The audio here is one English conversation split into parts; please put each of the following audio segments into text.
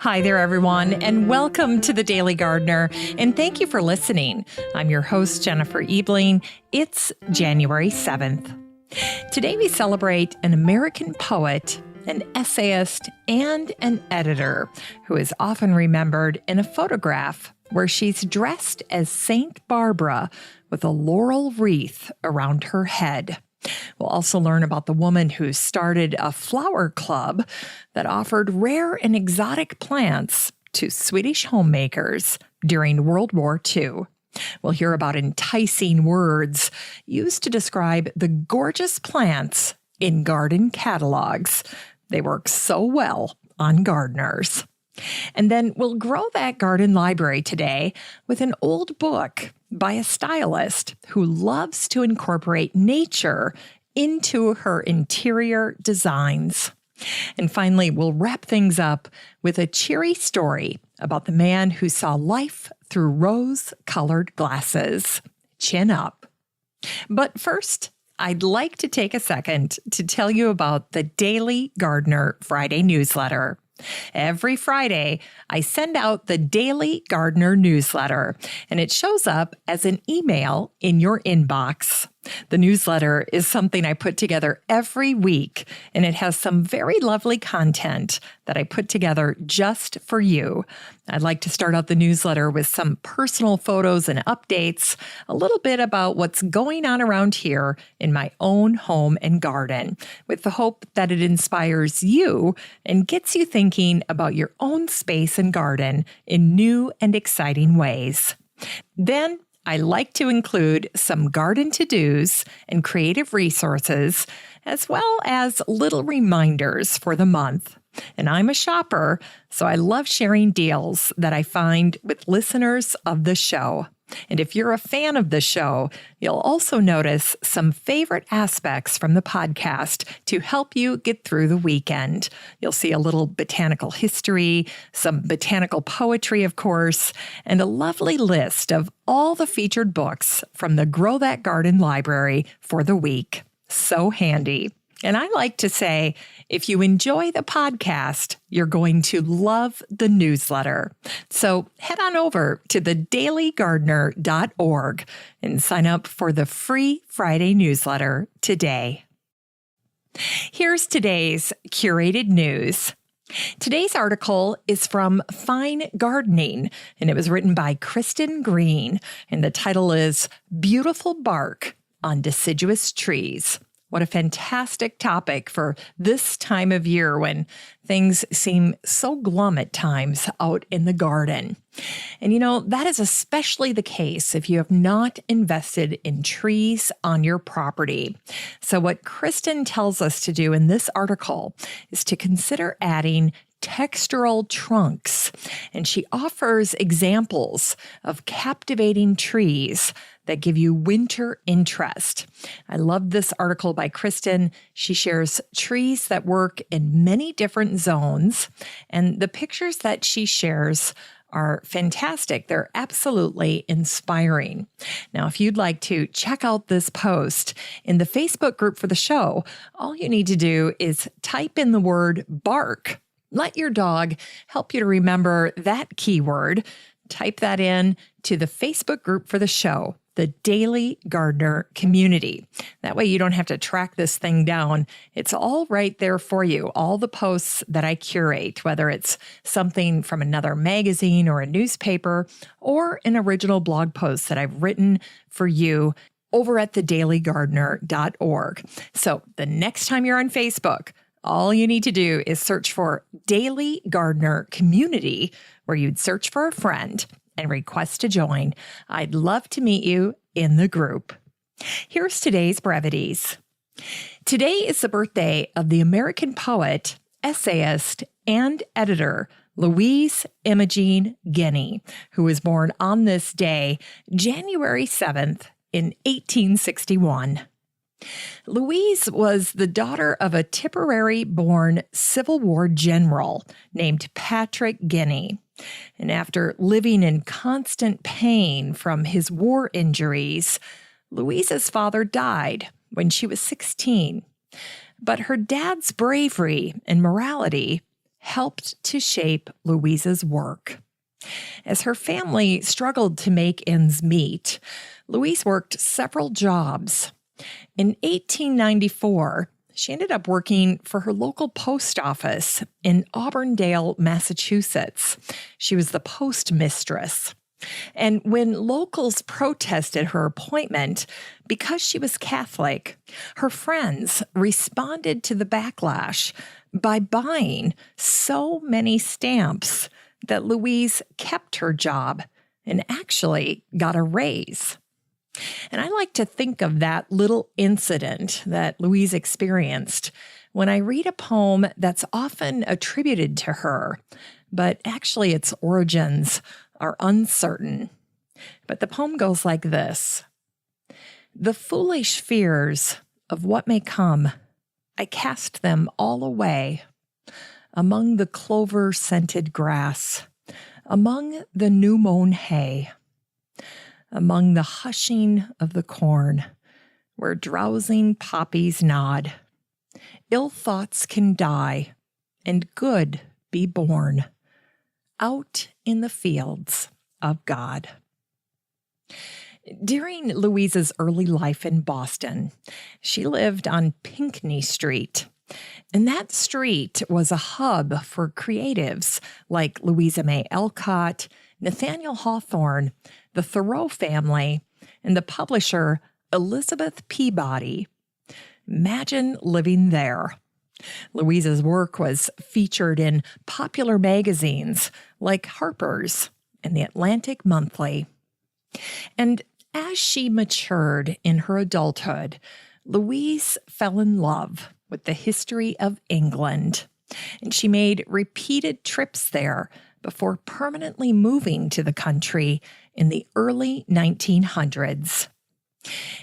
Hi there, everyone, and welcome to the Daily Gardener, and thank you for listening. I'm your host, Jennifer Ebling. It's January 7th. Today we celebrate an American poet, an essayist, and an editor who is often remembered in a photograph where she's dressed as Saint Barbara with a laurel wreath around her head. We'll also learn about the woman who started a flower club that offered rare and exotic plants to Swedish homemakers during World War II. We'll hear about enticing words used to describe the gorgeous plants in garden catalogs. They work so well on gardeners. And then we'll grow that garden library today with an old book by a stylist who loves to incorporate nature into her interior designs. And finally, we'll wrap things up with a cheery story about the man who saw life through rose-colored glasses. Chin up. But first, I'd like to take a second to tell you about the Daily Gardener Friday newsletter. Every Friday, I send out the Daily Gardener newsletter, and it shows up as an email in your inbox. The newsletter is something I put together every week, and it has some very lovely content that I put together just for you. I'd like to start out the newsletter with some personal photos and updates, a little bit about what's going on around here in my own home and garden, with the hope that it inspires you and gets you thinking about your own space and garden in new and exciting ways. Then, I like to include some garden to-dos and creative resources, as well as little reminders for the month. And I'm a shopper, so I love sharing deals that I find with listeners of the show. And if you're a fan of the show, you'll also notice some favorite aspects from the podcast to help you get through the weekend. You'll see a little botanical history, some botanical poetry, of course, and a lovely list of all the featured books from the Grow That Garden library for the week. So handy. And I like to say, if you enjoy the podcast, you're going to love the newsletter. So head on over to thedailygardener.org and sign up for the free Friday newsletter today. Here's today's curated news. Today's article is from Fine Gardening, and it was written by Kristen Green, and the title is Beautiful Bark on Deciduous Trees. What a fantastic topic for this time of year when things seem so glum at times out in the garden. And you know, that is especially the case if you have not invested in trees on your property. So what Kristen tells us to do in this article is to consider adding textural trunks. And she offers examples of captivating trees that give you winter interest. I love this article by Kristen. She shares trees that work in many different zones, and the pictures that she shares are fantastic. They're absolutely inspiring. Now, if you'd like to check out this post in the Facebook group for the show, all you need to do is type in the word bark. Let your dog help you to remember that keyword. Type that in to the Facebook group for the show, the Daily Gardener Community. That way you don't have to track this thing down. It's all right there for you. All the posts that I curate, whether it's something from another magazine or a newspaper, or an original blog post that I've written for you over at thedailygardener.org. So the next time you're on Facebook, all you need to do is search for Daily Gardener Community, where you'd search for a friend and request to join. I'd love to meet you in the group. Here's today's brevities. Today is the birthday of the American poet, essayist, and editor, Louise Imogen Guiney, who was born on this day, January 7th, in 1861. Louise was the daughter of a Tipperary-born Civil War general named Patrick Guiney. And after living in constant pain from his war injuries, Louise's father died when she was 16. But her dad's bravery and morality helped to shape Louise's work. As her family struggled to make ends meet, Louise worked several jobs. In 1894, she ended up working for her local post office in Auburndale, Massachusetts. She was the postmistress. And when locals protested her appointment because she was Catholic, her friends responded to the backlash by buying so many stamps that Louise kept her job and actually got a raise. And I like to think of that little incident that Louise experienced when I read a poem that's often attributed to her, but actually its origins are uncertain. But the poem goes like this. The foolish fears of what may come, I cast them all away among the clover-scented grass, among the new-mown hay, among the hushing of the corn, where drowsing poppies nod. Ill thoughts can die, and good be born, out in the fields of God. During Louise's early life in Boston, she lived on Pinckney Street. And that street was a hub for creatives like Louisa May Alcott, Nathaniel Hawthorne, the Thoreau family, and the publisher Elizabeth Peabody. Imagine living there. Louise's work was featured in popular magazines like Harper's and the Atlantic Monthly. And as she matured in her adulthood, Louise fell in love with the history of England, and she made repeated trips there before permanently moving to the country in the early 1900s.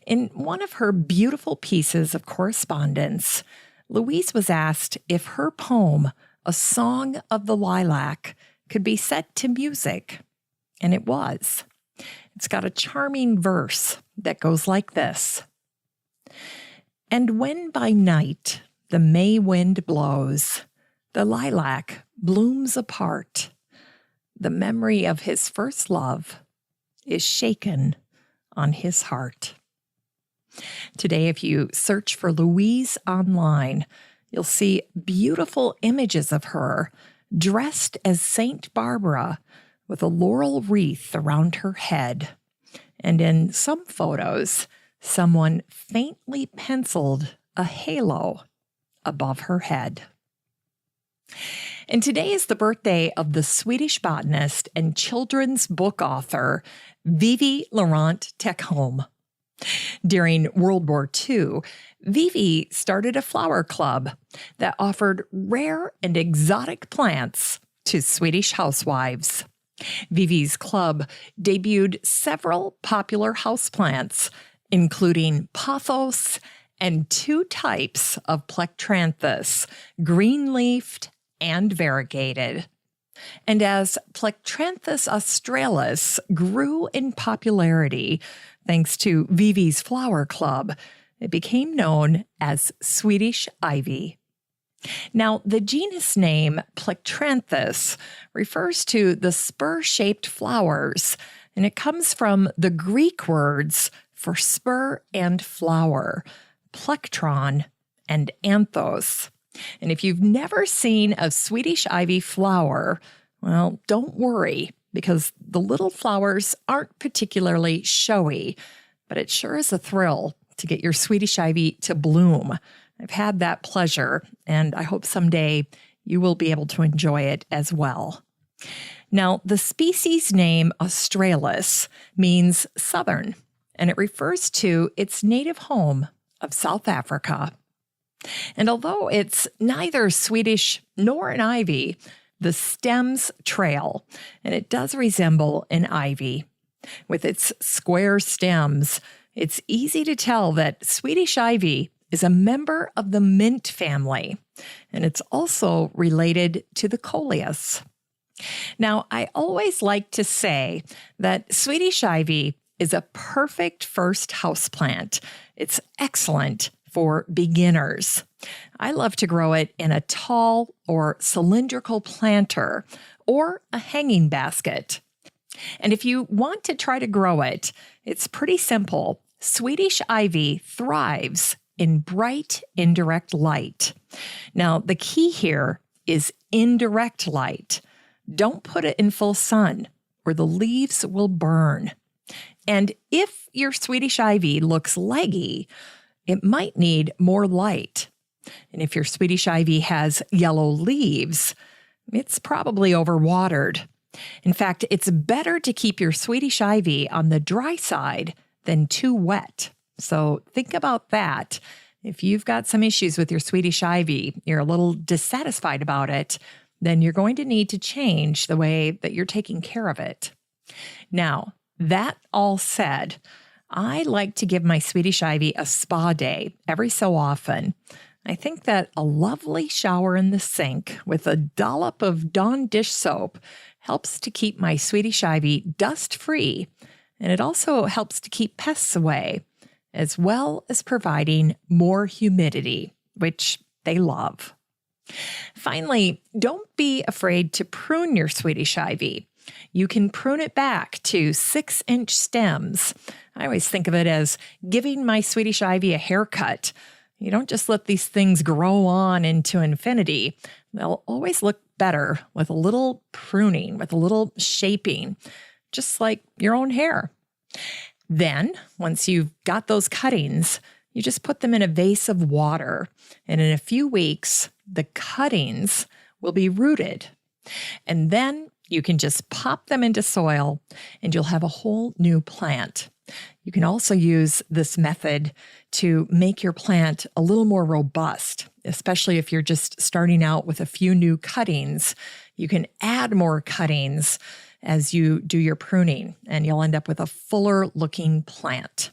In one of her beautiful pieces of correspondence, Louise was asked if her poem, A Song of the Lilac, could be set to music, and it was. It's got a charming verse that goes like this. And when by night the May wind blows, the lilac blooms apart, the memory of his first love is shaken on his heart. Today, if you search for Louise online, you'll see beautiful images of her dressed as Saint Barbara with a laurel wreath around her head. And in some photos, someone faintly penciled a halo above her head. And today is the birthday of the Swedish botanist and children's book author, Vivi LaurentTckholm. During World War II, Vivi started a flower club that offered rare and exotic plants to Swedish housewives. Vivi's club debuted several popular houseplants, including pothos and 2 types of plectranthus, green-leafed and variegated. And as Plectranthus australis grew in popularity, thanks to Vivi's flower club, it became known as Swedish Ivy. Now, the genus name Plectranthus refers to the spur-shaped flowers, and it comes from the Greek words for spur and flower, plectron and anthos. And if you've never seen a Swedish ivy flower, well, don't worry, because the little flowers aren't particularly showy, but it sure is a thrill to get your Swedish ivy to bloom. I've had that pleasure, and I hope someday you will be able to enjoy it as well. Now, the species name australis means southern, and it refers to its native home of South Africa. And although it's neither Swedish nor an ivy, the stems trail, and it does resemble an ivy. With its square stems, it's easy to tell that Swedish ivy is a member of the mint family, and it's also related to the coleus. Now, I always like to say that Swedish ivy is a perfect first houseplant. It's excellent for beginners. I love to grow it in a tall or cylindrical planter or a hanging basket. And if you want to try to grow it, it's pretty simple. Swedish Ivy thrives in bright, indirect light. Now, the key here is indirect light. Don't put it in full sun or the leaves will burn. And if your Swedish Ivy looks leggy, it might need more light. And if your Swedish Ivy has yellow leaves, it's probably overwatered. In fact, it's better to keep your Swedish Ivy on the dry side than too wet. So think about that. If you've got some issues with your Swedish Ivy, you're a little dissatisfied about it, then you're going to need to change the way that you're taking care of it. Now, that all said, I like to give my Swedish Ivy a spa day every so often. I think that a lovely shower in the sink with a dollop of Dawn dish soap helps to keep my Swedish Ivy dust-free, and it also helps to keep pests away, as well as providing more humidity, which they love. Finally, don't be afraid to prune your Swedish Ivy. You can prune it back to 6-inch stems. I always think of it as giving my Swedish Ivy a haircut. You don't just let these things grow on into infinity. They'll always look better with a little pruning, with a little shaping, just like your own hair. Then, once you've got those cuttings, you just put them in a vase of water, and in a few weeks, the cuttings will be rooted. And then you can just pop them into soil, and you'll have a whole new plant. You can also use this method to make your plant a little more robust, especially if you're just starting out with a few new cuttings. You can add more cuttings as you do your pruning, and you'll end up with a fuller-looking plant.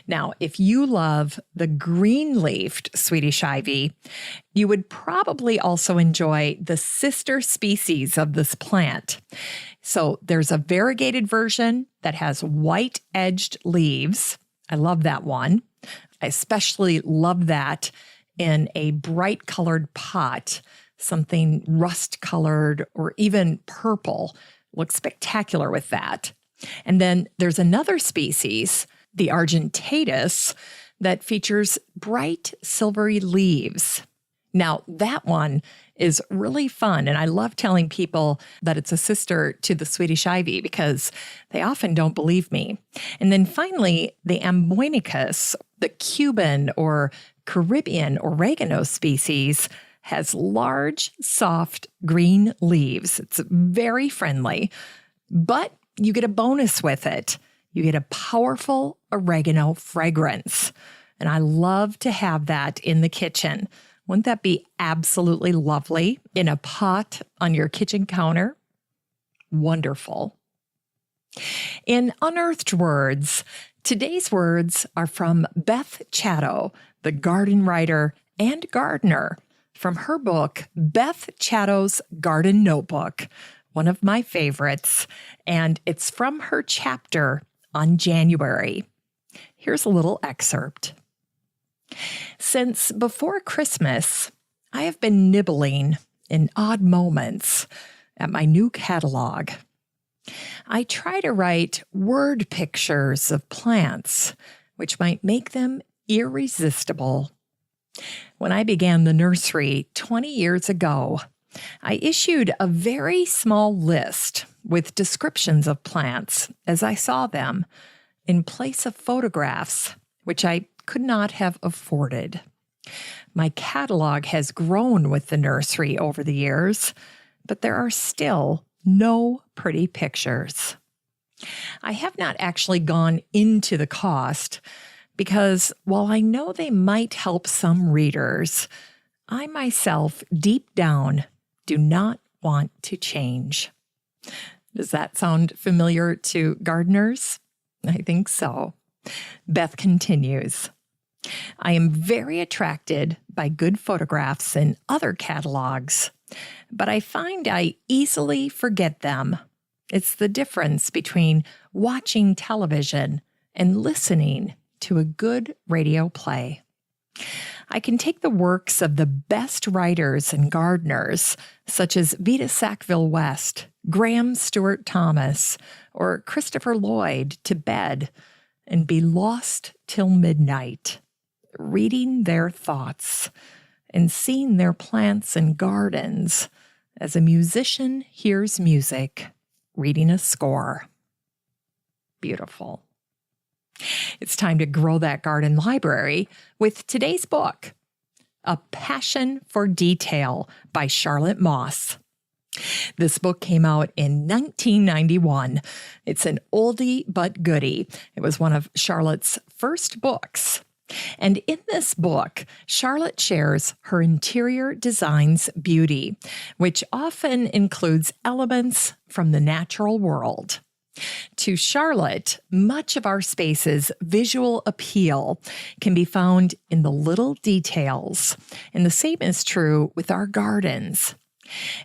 Now, if you love the green-leafed Swedish Ivy, you would probably also enjoy the sister species of this plant. So there's a variegated version that has white-edged leaves. I love that one. I especially love that in a bright-colored pot, something rust-colored or even purple. Looks spectacular with that. And then there's another species, the Argentatus, that features bright silvery leaves. Now, that one is really fun, and I love telling people that it's a sister to the Swedish Ivy because they often don't believe me. And then finally, the Amboinicus, the Cuban or Caribbean oregano species, has large, soft green leaves. It's very friendly, but you get a bonus with it. You get a powerful oregano fragrance. And I love to have that in the kitchen. Wouldn't that be absolutely lovely in a pot on your kitchen counter? Wonderful. In Unearthed Words, today's words are from Beth Chatto, the garden writer and gardener, from her book, Beth Chatto's Garden Notebook, one of my favorites, and it's from her chapter on January. Here's a little excerpt. Since before Christmas, I have been nibbling in odd moments at my new catalog. I try to write word pictures of plants, which might make them irresistible. When I began the nursery 20 years ago, I issued a very small list with descriptions of plants as I saw them in place of photographs, which I could not have afforded. My catalog has grown with the nursery over the years, but there are still no pretty pictures. I have not actually gone into the cost because while I know they might help some readers, I myself, deep down, do not want to change. Does that sound familiar to gardeners? I think so. Beth continues. I am very attracted by good photographs in other catalogs, but I find I easily forget them. It's the difference between watching television and listening to a good radio play. I can take the works of the best writers and gardeners, such as Vita Sackville-West, Graham Stewart Thomas, or Christopher Lloyd, to bed and be lost till midnight, reading their thoughts and seeing their plants and gardens as a musician hears music, reading a score. Beautiful. It's time to grow that garden library with today's book, A Passion for Detail by Charlotte Moss. This book came out in 1991. It's an oldie but goodie. It was one of Charlotte's first books. And in this book, Charlotte shares her interior design's beauty, which often includes elements from the natural world. To Charlotte, much of our space's visual appeal can be found in the little details, and the same is true with our gardens.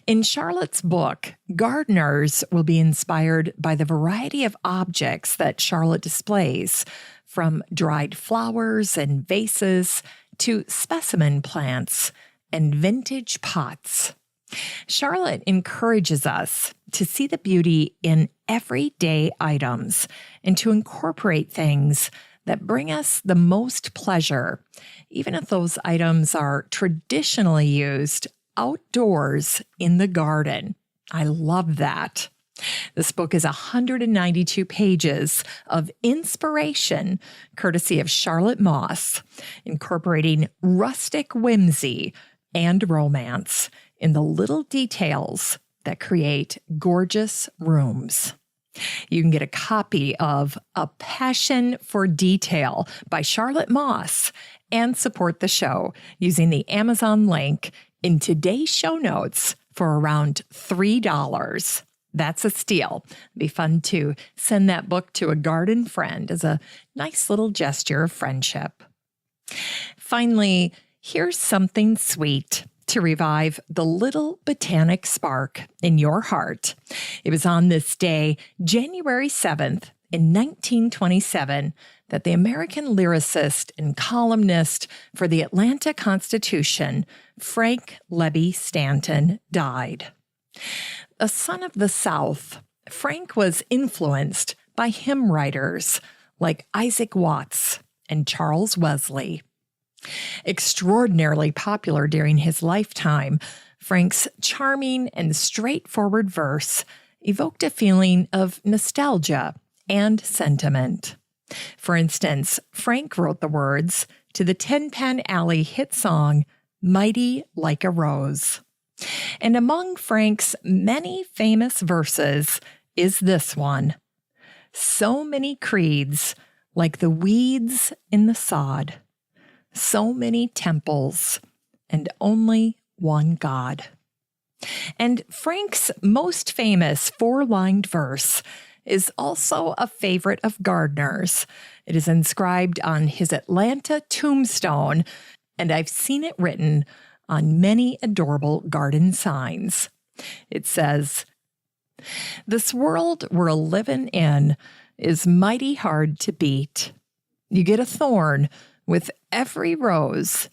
In Charlotte's book, gardeners will be inspired by the variety of objects that Charlotte displays, from dried flowers and vases to specimen plants and vintage pots. Charlotte encourages us to see the beauty in everyday items and to incorporate things that bring us the most pleasure, even if those items are traditionally used outdoors in the garden. I love that. This book is 192 pages of inspiration, courtesy of Charlotte Moss, incorporating rustic whimsy and romance in the little details that create gorgeous rooms. You can get a copy of A Passion for Detail by Charlotte Moss and support the show using the Amazon link in today's show notes for around $3. That's a steal. It'd be fun to send that book to a garden friend as a nice little gesture of friendship. Finally, here's something sweet to revive the little botanic spark in your heart. It was on this day, January 7th, in 1927, that the American lyricist and columnist for the Atlanta Constitution, Frank Lebby Stanton, died. A son of the South, Frank was influenced by hymn writers like Isaac Watts and Charles Wesley. Extraordinarily popular during his lifetime, Frank's charming and straightforward verse evoked a feeling of nostalgia and sentiment. For instance, Frank wrote the words to the Tin Pan Alley hit song, Mighty Like a Rose. And among Frank's many famous verses is this one, so many creeds like the weeds in the sod, so many temples and only one God. And Frank's most famous four-lined verse is also a favorite of gardeners. It is inscribed on his Atlanta tombstone, and I've seen it written on many adorable garden signs. It says, "This world we're living in is mighty hard to beat. You get a thorn with every rose,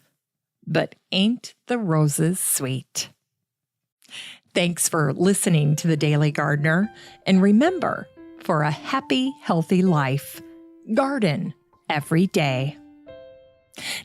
but ain't the roses sweet?" Thanks for listening to The Daily Gardener, and remember, for a happy, healthy life, garden every day.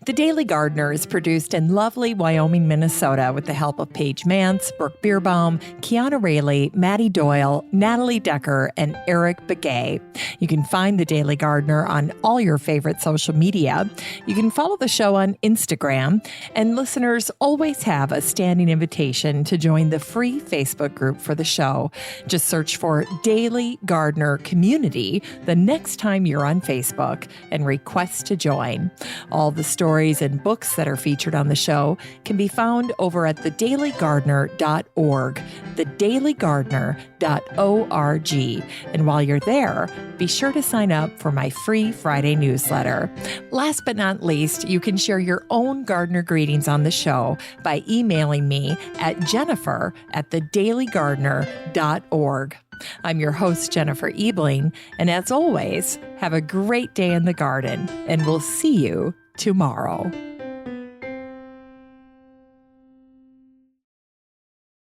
The Daily Gardener is produced in lovely Wyoming, Minnesota with the help of Paige Mance, Brooke Bierbaum, Kiana Rayleigh, Maddie Doyle, Natalie Decker, and Eric Begay. You can find The Daily Gardener on all your favorite social media. You can follow the show on Instagram, and listeners always have a standing invitation to join the free Facebook group for the show. Just search for Daily Gardener Community the next time you're on Facebook and request to join. All the stories and books that are featured on the show can be found over at thedailygardener.org, thedailygardener.org. And while you're there, be sure to sign up for my free Friday newsletter. Last but not least, you can share your own gardener greetings on the show by emailing me at jennifer@thedailygardener.org. I'm your host, Jennifer Ebling, and as always, have a great day in the garden, and we'll see you tomorrow.